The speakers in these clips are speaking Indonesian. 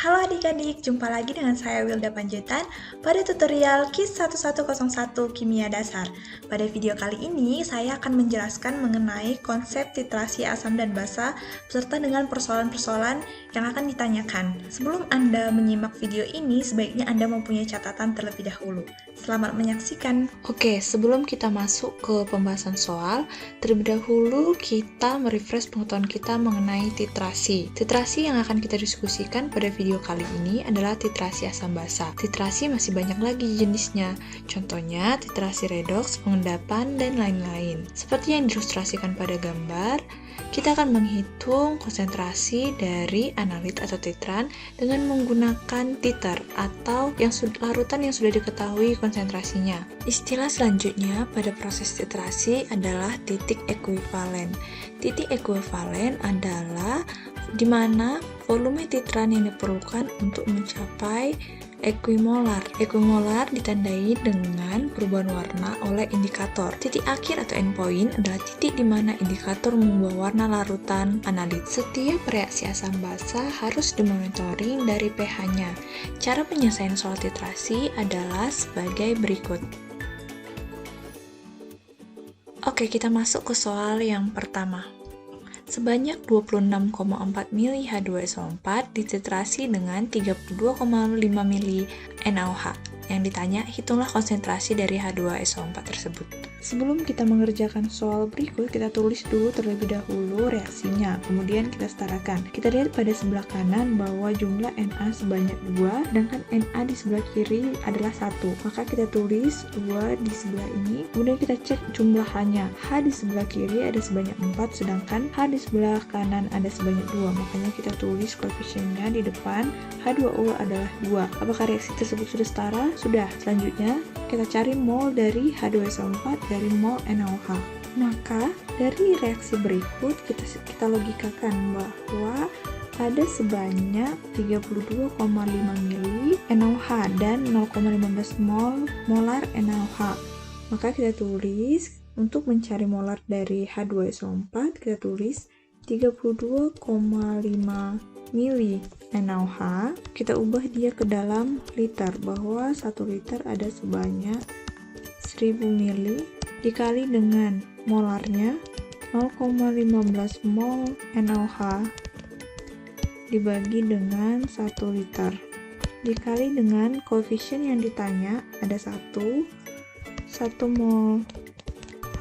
Halo adik-adik, jumpa lagi dengan saya Wilda Panjaitan pada tutorial KIS 1101 Kimia Dasar. Pada video kali ini, saya akan menjelaskan mengenai konsep titrasi asam dan basa beserta dengan persoalan-persoalan yang akan ditanyakan. Sebelum Anda menyimak video ini, sebaiknya Anda mempunyai catatan terlebih dahulu. Selamat menyaksikan. Oke, sebelum kita masuk ke pembahasan soal, terlebih dahulu kita merefresh pengetahuan kita mengenai titrasi. Titrasi yang akan kita diskusikan pada video kali ini adalah titrasi asam basa. Titrasi masih banyak lagi jenisnya, contohnya titrasi redoks, pengendapan, dan lain-lain. Seperti yang diilustrasikan pada gambar, kita akan menghitung konsentrasi dari analit atau titran dengan menggunakan titer atau larutan yang sudah diketahui konsentrasinya. Istilah selanjutnya pada proses titrasi adalah titik ekuivalen. Titik ekuivalen adalah di mana volume titran yang diperlukan untuk mencapai equimolar. Equimolar ditandai dengan perubahan warna oleh indikator. Titik akhir atau endpoint adalah titik di mana indikator mengubah warna larutan analit. Setiap reaksi asam basa harus dimonitoring dari pH-nya. Cara penyelesaian soal titrasi adalah sebagai berikut. Oke, kita masuk ke soal yang pertama. Sebanyak 26,4 mili H2SO4 dititrasi dengan 32,5 mili NaOH. Yang ditanya, hitunglah konsentrasi dari H2SO4 tersebut. Sebelum kita mengerjakan soal berikut, kita tulis dulu terlebih dahulu reaksinya, kemudian kita setarakan. Kita lihat pada sebelah kanan bahwa jumlah Na sebanyak 2, sedangkan Na di sebelah kiri adalah 1. Maka kita tulis 2 di sebelah ini, kemudian kita cek jumlahannya. H di sebelah kiri ada sebanyak 4, sedangkan H di sebelah kanan ada sebanyak 2. Makanya kita tulis koefisiennya di depan, H2O adalah 2. Apakah reaksi tersebut sudah setara? Sudah. Selanjutnya, kita cari mol dari H2SO4 dari mol NaOH. Maka dari reaksi berikut kita logikakan bahwa ada sebanyak 32,5 mili NaOH dan 0,15 molar NaOH. Maka kita tulis untuk mencari molar dari H2SO4 kita tulis 32,5 mili NaOH, kita ubah dia ke dalam liter, bahwa 1 liter ada sebanyak 1000 mili dikali dengan molarnya 0,15 mol NaOH dibagi dengan 1 liter dikali dengan koefisien yang ditanya ada 1 mol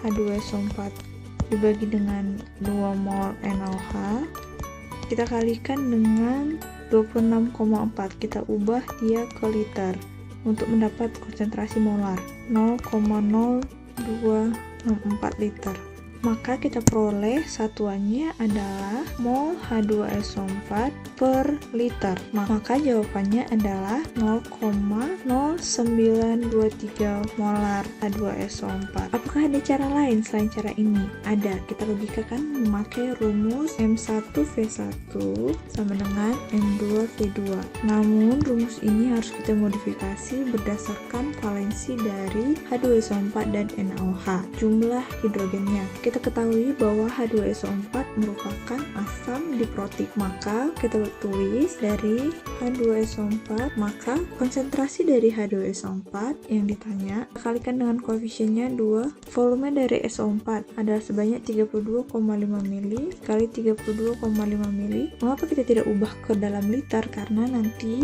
H2SO4 dibagi dengan 2 mol NaOH kita kalikan dengan 26,4, kita ubah dia ke liter untuk mendapat konsentrasi molar 0,0264 liter. Maka kita peroleh satuannya adalah mol H2SO4 per liter. Maka jawabannya adalah 0,0923 molar H2SO4. Apakah ada cara lain selain cara ini? Ada. Kita logikakan memakai rumus M1V1 sama dengan M2V2. Namun rumus ini harus kita modifikasi berdasarkan valensi dari H2SO4 dan NaOH, jumlah hidrogennya. Kita ketahui bahwa H2SO4 merupakan asam diprotik, maka kita tulis dari H2SO4, maka konsentrasi dari H2SO4 yang ditanya kalikan dengan koefisiennya 2, volume dari SO4 adalah sebanyak 32,5 mili kali 32,5 mili. Mengapa kita tidak ubah ke dalam liter? Karena nanti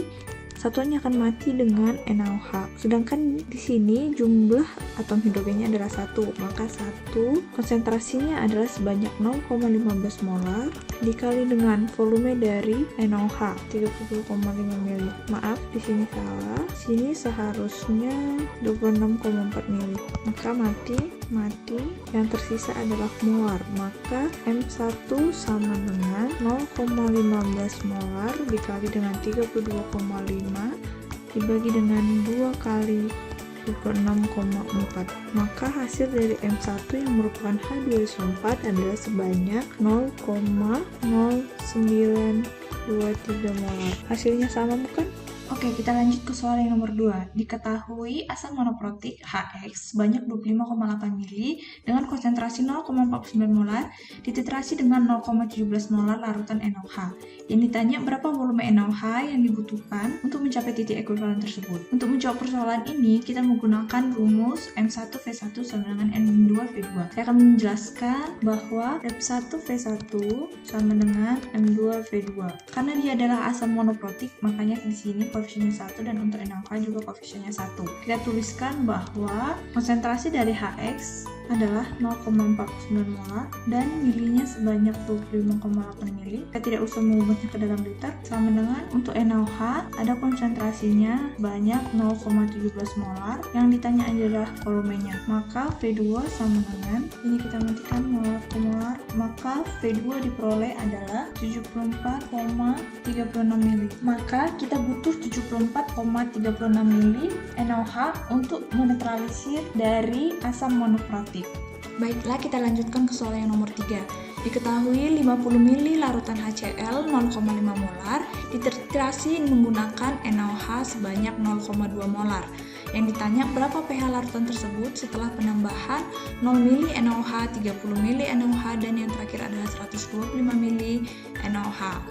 satuannya akan mati dengan NaOH. Sedangkan di sini jumlah atom hidrogennya adalah 1, maka 1 konsentrasinya adalah sebanyak 0,15 molar dikali dengan volume dari NaOH 32,5 mili. Maaf, di sini salah. Sini seharusnya 26,4 mili. Maka mati. Yang tersisa adalah molar. Maka M1 sama dengan 0,15 molar dikali dengan 32,5 dibagi dengan 2 kali 26,4. Maka hasil dari M1 yang merupakan H2SO4 adalah sebanyak 0,09 molar. Hasilnya sama bukan? Oke, kita lanjut ke soal yang nomor 2. Diketahui asam monoprotik HX sebanyak 25,8 mili dengan konsentrasi 0,49 molar dititrasi dengan 0,17 molar larutan NaOH. Yang ditanya berapa volume NaOH yang dibutuhkan untuk mencapai titik ekuivalen tersebut. Untuk menjawab persoalan ini, kita menggunakan rumus M1V1 sama dengan M2V2. Saya akan menjelaskan bahwa M1V1 sama dengan M2V2. Karena dia adalah asam monoprotik, makanya di sini koefisiennya 1 dan untuk NaOH juga koefisiennya 1. Kita tuliskan bahwa konsentrasi dari HX adalah 0,49 molar dan milinya sebanyak 25,8 mili. Kita tidak usah mengubahnya ke dalam liter. Sama dengan untuk NaOH ada konsentrasinya banyak 0,17 molar. Yang ditanya adalah volumenya. Maka V2 sama dengan, ini kita matikan molar ke molar, maka V2 diperoleh adalah 74,36 mili. Maka kita butuh 74,36 mili NaOH untuk menetralisir dari asam monoprotik. Baiklah, kita lanjutkan ke soal yang nomor 3. Diketahui 50 mili larutan HCl 0,5 molar dititrasi menggunakan NaOH sebanyak 0,2 molar. Yang ditanya berapa pH larutan tersebut setelah penambahan 0 mili NaOH, 30 mili NaOH, dan yang terakhir adalah 125 mili NaOH.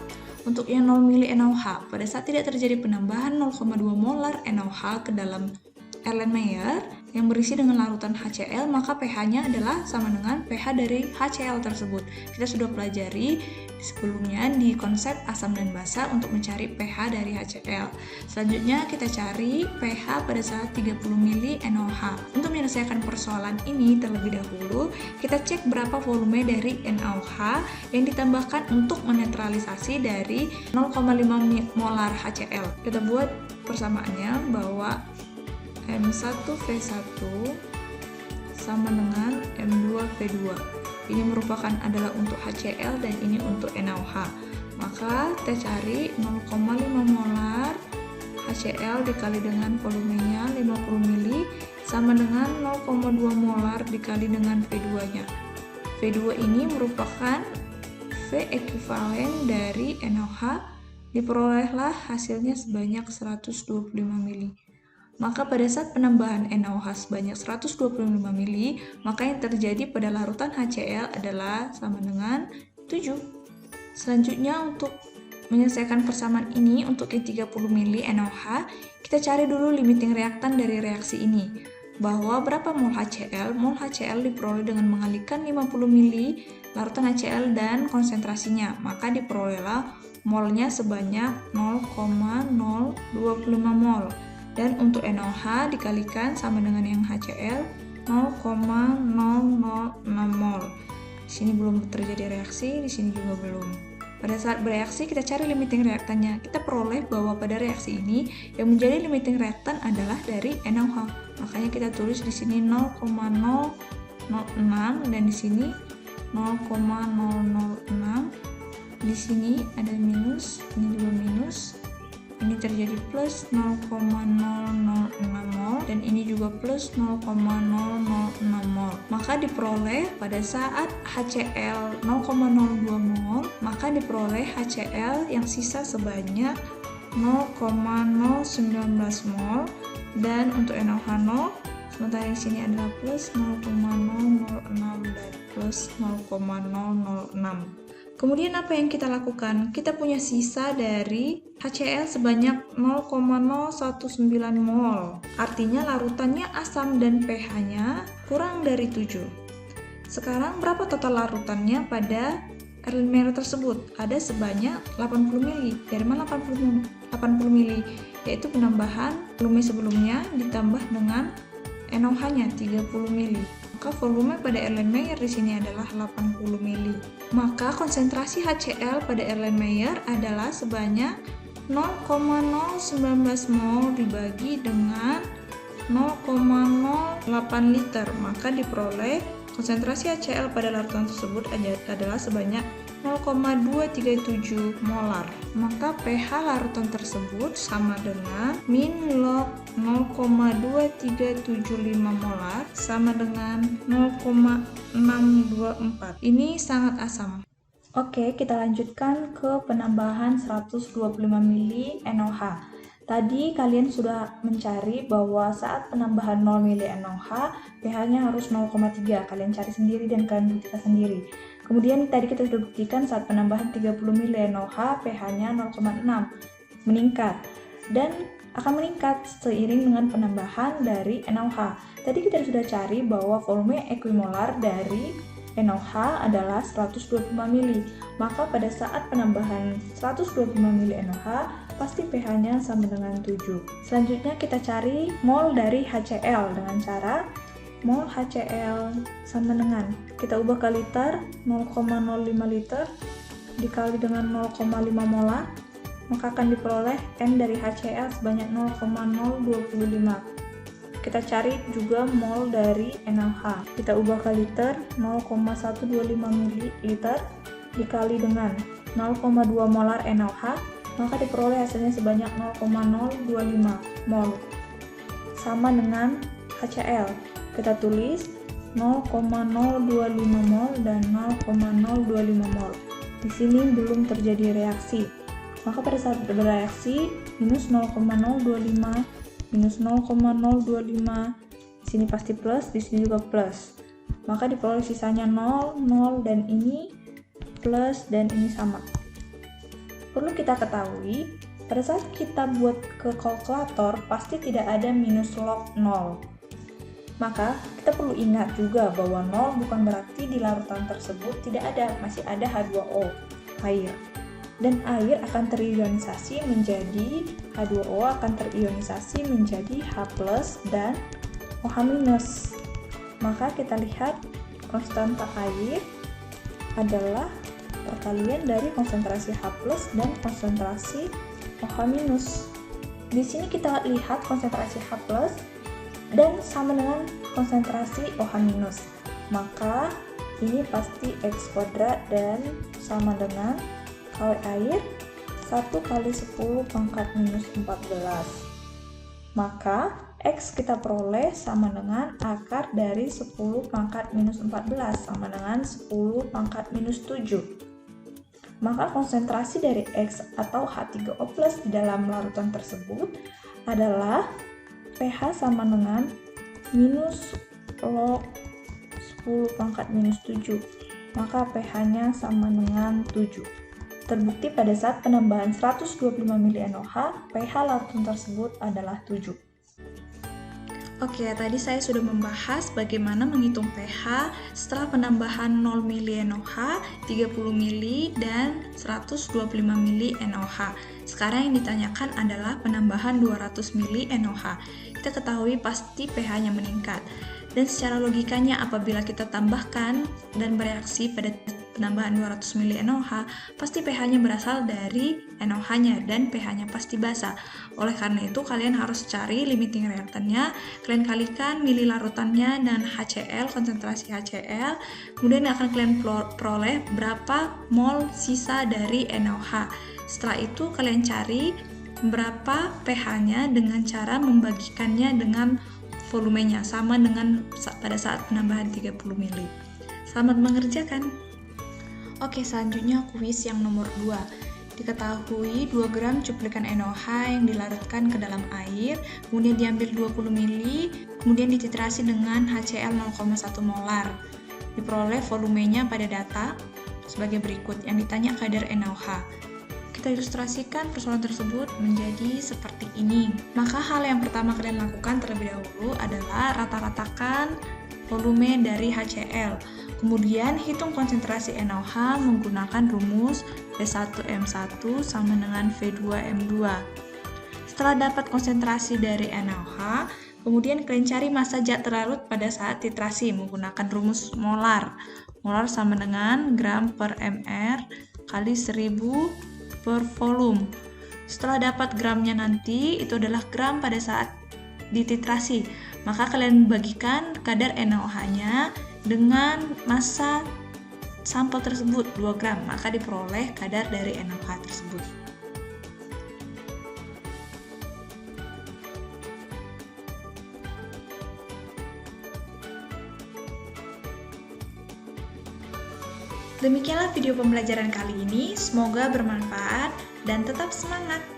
Untuk yang 0 mili NaOH, pada saat tidak terjadi penambahan 0,2 molar NaOH ke dalam Erlenmeyer yang berisi dengan larutan HCl, maka pH-nya adalah sama dengan pH dari HCl tersebut. Kita sudah pelajari sebelumnya di konsep asam dan basa untuk mencari pH dari HCl. Selanjutnya kita cari pH pada saat 30 mili NaOH. Untuk menyelesaikan persoalan ini terlebih dahulu, kita cek berapa volume dari NaOH yang ditambahkan untuk menetralisasi dari 0,5 molar HCl. Kita buat persamaannya bahwa M1V1 sama dengan M2V2. Ini merupakan adalah untuk HCl dan ini untuk NaOH. Maka kita cari 0,5 molar HCl dikali dengan volumenya 50 mili sama dengan 0,2 molar dikali dengan V2-nya. V2 ini merupakan V ekuivalen dari NaOH, diperolehlah hasilnya sebanyak 125 mili. Maka pada saat penambahan NaOH sebanyak 125 mili, maka yang terjadi pada larutan HCl adalah sama dengan 7. Selanjutnya untuk menyelesaikan persamaan ini untuk yang 30 mili NaOH, kita cari dulu limiting reaktan dari reaksi ini. Bahwa berapa mol HCl? Mol HCl diperoleh dengan mengalihkan 50 mili larutan HCl dan konsentrasinya, maka diperolehlah molnya sebanyak 0,025 mol. Dan untuk NaOH dikalikan sama dengan yang HCl 0,006 mol. Di sini belum terjadi reaksi, di sini juga belum. Pada saat bereaksi kita cari limiting reaktannya. Kita peroleh bahwa pada reaksi ini yang menjadi limiting reaktan adalah dari NaOH. Makanya kita tulis di sini 0,006 dan di sini 0,006. Di sini ada minus, ini juga minus. Ini terjadi plus 0,006 mol dan ini juga plus 0,006 mol. Maka diperoleh pada saat HCl 0,02 mol, maka diperoleh HCl yang sisa sebanyak 0,019 mol dan untuk NaOH 0, sementara di sini adalah plus 0,006 dan plus 0,006. Kemudian apa yang kita lakukan? Kita punya sisa dari HCl sebanyak 0,019 mol. Artinya larutannya asam dan pH-nya kurang dari 7. Sekarang berapa total larutannya pada Erlenmeyer tersebut? Ada sebanyak 80 mili. Dari mana 80 mili? Yaitu penambahan volume sebelumnya ditambah dengan NaOH-nya 30 mili. Maka volume pada Erlenmeyer di sini adalah 80 mili. Maka konsentrasi HCl pada Erlenmeyer adalah sebanyak 0,019 mol dibagi dengan 0,08 liter. Maka diperoleh konsentrasi HCl pada larutan tersebut adalah sebanyak 0,237 molar. Maka pH larutan tersebut sama dengan min log 0,2375 molar sama dengan 0,624. Ini sangat asam. Oke, kita lanjutkan ke penambahan 125 mili NaOH. Tadi kalian sudah mencari bahwa saat penambahan 0 mili NaOH, pH-nya harus 0,3. Kalian cari sendiri dan kalian buktikan sendiri. Kemudian tadi kita sudah buktikan saat penambahan 30 mili NaOH, pH-nya 0,6. Meningkat. Dan akan meningkat seiring dengan penambahan dari NaOH. Tadi kita sudah cari bahwa volume equimolar dari NaOH adalah 125 mili. Maka pada saat penambahan 125 mili NaOH, pasti pH-nya sama dengan 7. Selanjutnya kita cari mol dari HCl dengan cara mol HCl sama dengan, kita ubah ke liter, 0,05 liter dikali dengan 0,5 molar, maka akan diperoleh N dari HCl sebanyak 0,025. Kita cari juga mol dari NaOH. Kita ubah ke liter, 0,125 ml dikali dengan 0,2 molar NaOH, maka diperoleh hasilnya sebanyak 0,025 mol. Sama dengan HCl. Kita tulis 0,025 mol dan 0,025 mol. Di sini belum terjadi reaksi. Maka pada saat bereaksi, minus 0,025 minus 0,025, di sini pasti plus, di sini juga plus, maka diperoleh sisanya 0, 0, dan ini plus, dan ini sama. Perlu kita ketahui, pada saat kita buat ke kalkulator, pasti tidak ada minus log 0. Maka kita perlu ingat juga bahwa 0 bukan berarti di larutan tersebut tidak ada, masih ada H2O, air. Dan air akan terionisasi menjadi H2O akan terionisasi menjadi H+ dan OH-. Maka kita lihat konstanta air adalah perkalian dari konsentrasi H+ dan konsentrasi OH-. Di sini kita lihat konsentrasi H+ dan sama dengan konsentrasi OH-. Maka ini pasti X kuadrat dan sama dengan kalau air 1 kali 10 pangkat minus 14. Maka X kita peroleh sama dengan akar dari 10 pangkat minus 14 sama dengan 10 pangkat minus 7. Maka konsentrasi dari X atau H3O+ di dalam larutan tersebut adalah pH sama dengan minus log 10 pangkat minus 7. Maka pH-nya sama dengan 7. Terbukti pada saat penambahan 125 mili NaOH, pH larutan tersebut adalah 7. Oke, tadi saya sudah membahas bagaimana menghitung pH setelah penambahan 0 mili NaOH, 30 mili, dan 125 mili NaOH. Sekarang yang ditanyakan adalah penambahan 200 mili NaOH. Kita ketahui pasti pH-nya meningkat. Dan secara logikanya apabila kita tambahkan dan bereaksi pada penambahan 200 mili NaOH, pasti pH-nya berasal dari NaOH-nya dan pH-nya pasti basa. Oleh karena itu, kalian harus cari limiting reactantnya, kalian kalikan mili larutannya dan HCl, konsentrasi HCl, kemudian akan kalian peroleh berapa mol sisa dari NaOH. Setelah itu, kalian cari berapa pH-nya dengan cara membagikannya dengan volumenya, sama dengan pada saat penambahan 30 mili. Selamat mengerjakan! Oke, selanjutnya kuis yang nomor 2. Diketahui 2 gram cuplikan NaOH yang dilarutkan ke dalam air, kemudian diambil 20 mili, kemudian dititrasi dengan HCl 0,1 molar. Diperoleh volumenya pada data sebagai berikut, yang ditanya kadar NaOH. Kita ilustrasikan persoalan tersebut menjadi seperti ini. Maka hal yang pertama kalian lakukan terlebih dahulu adalah rata-ratakan volume dari HCl. Kemudian hitung konsentrasi NaOH menggunakan rumus V1M1 sama dengan V2M2. Setelah dapat konsentrasi dari NaOH, kemudian kalian cari massa zat terlarut pada saat titrasi menggunakan rumus molar. Molar sama dengan gram per mr kali 1000 per volume. Setelah dapat gramnya nanti, itu adalah gram pada saat dititrasi. Maka kalian bagikan kadar NaOH-nya dengan massa sampel tersebut 2 gram, maka diperoleh kadar dari NaOH tersebut. Demikianlah video pembelajaran kali ini, semoga bermanfaat dan tetap semangat!